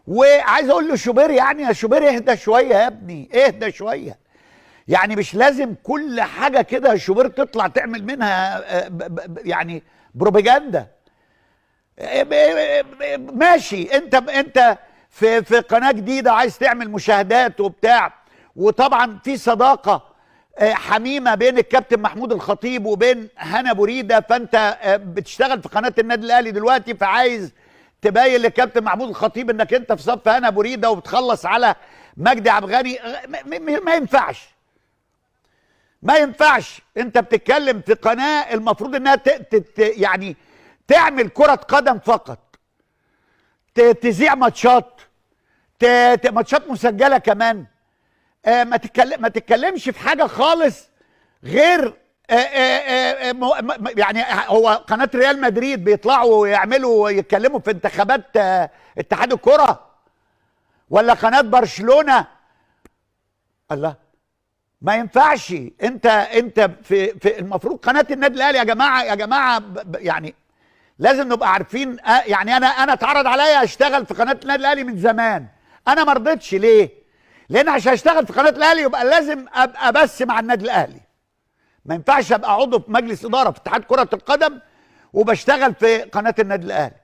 وعايز اقول له شوبير، يعني يا شوبير اهدى شويه يا ابني، اهدى شويه. يعني مش لازم كل حاجه كده يا شوبير تطلع تعمل منها يعني بروباجندا. ماشي، انت في قناه جديده عايز تعمل مشاهدات وبتاع، وطبعا في صداقه حميمه بين الكابتن محمود الخطيب وبين هنا بوريده، فانت بتشتغل في قناه النادي الاهلي دلوقتي، فعايز تبين للكابتن محمود الخطيب انك انت في صف هنا بوريده وبتخلص على مجدي عبد الغني. ما ينفعش، ما ينفعش. انت بتتكلم في قناه المفروض انها يعني تعمل كره قدم فقط، تذيع ماتشات، ماتشات مسجله كمان. ما تتكلمش في حاجه خالص غير يعني هو قناه ريال مدريد بيطلعوا ويعملوا يتكلموا في انتخابات اتحاد الكره، ولا قناه برشلونه؟ الله، ما ينفعش. انت في المفروض قناه النادي الاهلي يا جماعه، يا جماعه يعني لازم نبقى عارفين. يعني انا اتعرض عليا اشتغل في قناه النادي الاهلي من زمان، انا ما رضيتش. ليه؟ لان عشان اشتغل في قناه الاهلي يبقى لازم ابقى بس مع النادي الاهلي. ما ينفعش ابقى عضو في مجلس اداره في اتحاد كره القدم وبشتغل في قناه النادي الاهلي،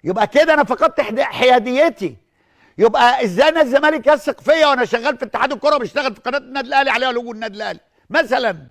يبقى كده انا فقدت حياديتي. يبقى ازاي انا الزمالك يثق فيا وانا شغال في اتحاد الكره وبشتغل في قناه النادي الاهلي عليها لوجو النادي الاهلي مثلا؟